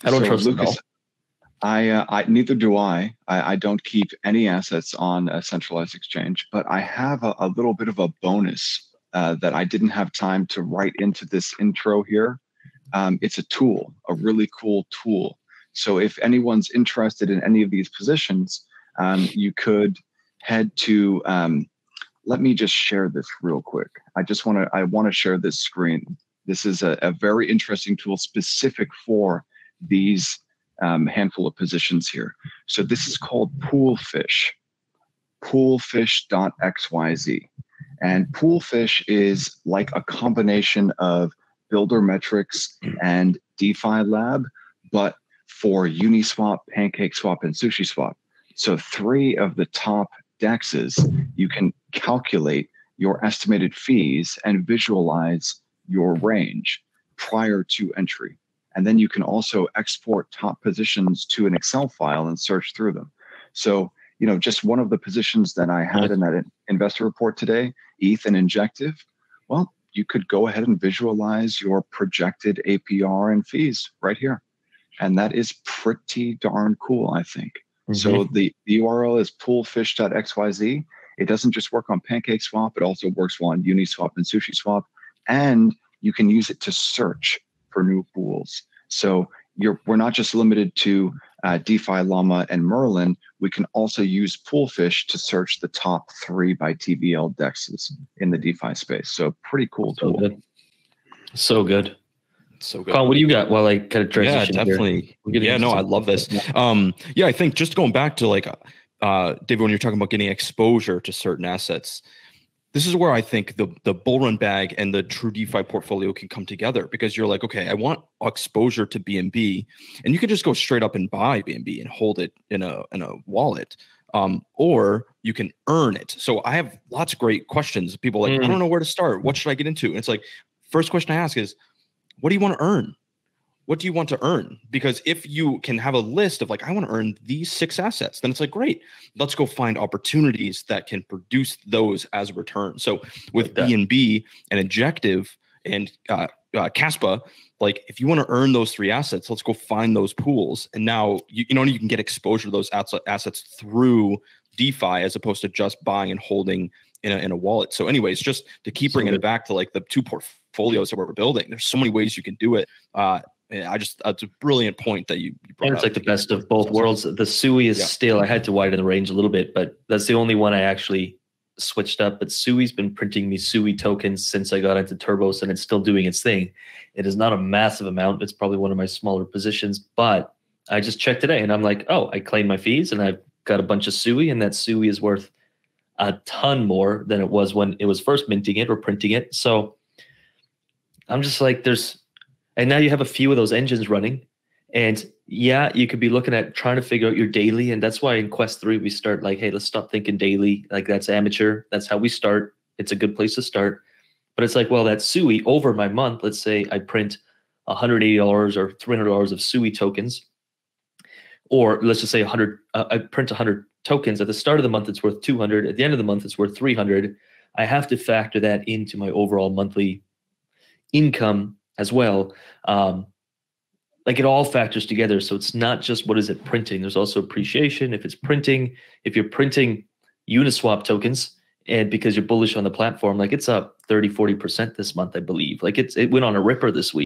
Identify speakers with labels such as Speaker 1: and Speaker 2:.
Speaker 1: I don't
Speaker 2: So
Speaker 1: trust
Speaker 2: Lucas,
Speaker 1: it all.
Speaker 2: I neither do I don't keep any assets on a centralized exchange, but I have a little bit of a bonus that I didn't have time to write into this intro here. It's a tool, a really cool tool. So if anyone's interested in any of these positions, you could head to. Let me just share this real quick. I want to share this screen. This is a very interesting tool specific for these handful of positions here. So this is called Poolfish, poolfish.xyz. And Poolfish is like a combination of Builder Metrics and DeFi Lab, but for Uniswap, PancakeSwap, and SushiSwap. So 3 of the top dexes, you can calculate your estimated fees and visualize your range prior to entry. And then you can also export top positions to an Excel file and search through them. So, just one of the positions that I had in that investor report today, ETH and Injective, well, you could go ahead and visualize your projected APR and fees right here. And that is pretty darn cool, I think. Mm-hmm. So the URL is poolfish.xyz. It doesn't just work on PancakeSwap, it also works on Uniswap and SushiSwap. And you can use it to search for new pools. So we're not just limited to DeFi Llama and Merlin. We can also use Poolfish to search the top 3 by TVL dexes in the DeFi space. So pretty cool tool.
Speaker 1: Good. So good.
Speaker 3: So good.
Speaker 1: Colin, what do you got while I kind of transition?
Speaker 3: Yeah, definitely.
Speaker 1: Yeah,
Speaker 3: no, I love this. I think just going back to David, when you're talking about getting exposure to certain assets, this is where I think the bull run bag and the True DeFi portfolio can come together, because you're like, okay, I want exposure to BNB, and you can just go straight up and buy BNB and hold it in a wallet, or you can earn it. So I have lots of great questions. People are like, I don't know where to start. What should I get into? And it's like, first question I ask is, what do you want to earn? What do you want to earn? Because if you can have a list of I want to earn these 6 assets, then it's like, great, let's go find opportunities that can produce those as a return. So with BNB and Injective and Caspa, if you want to earn those 3 assets, let's go find those pools. And now you can get exposure to those assets through DeFi as opposed to just buying and holding in a wallet. So anyways, just to keep bringing it back to the 2 portfolios that we're building, there's so many ways you can do it. That's a brilliant point that you brought up.
Speaker 1: It's the best of both worlds. The SUI is still, I had to widen the range a little bit, but that's the only one I actually switched up. But SUI's been printing me SUI tokens since I got into Turbos, and it's still doing its thing. It is not a massive amount. It's probably one of my smaller positions, but I just checked today and I'm like, oh, I claimed my fees and I've got a bunch of SUI, and that SUI is worth a ton more than it was when it was first minting it or printing it. So I'm just like, and now you have a few of those engines running, and you could be looking at trying to figure out your daily. And that's why in Quest 3, we start hey, let's stop thinking daily. That's amateur. That's how we start. It's a good place to start. But it's well, that SUI over my month, let's say I print $180 or $300 of SUI tokens, or let's just say I print 100 tokens. At the start of the month, it's worth 200. At the end of the month, it's worth 300. I have to factor that into my overall monthly income as well. It all factors together. So it's not just what is it printing. There's also appreciation. If you're printing Uniswap tokens, and because you're bullish on the platform, it's up 30-40% this month, I believe. It went on a ripper this week.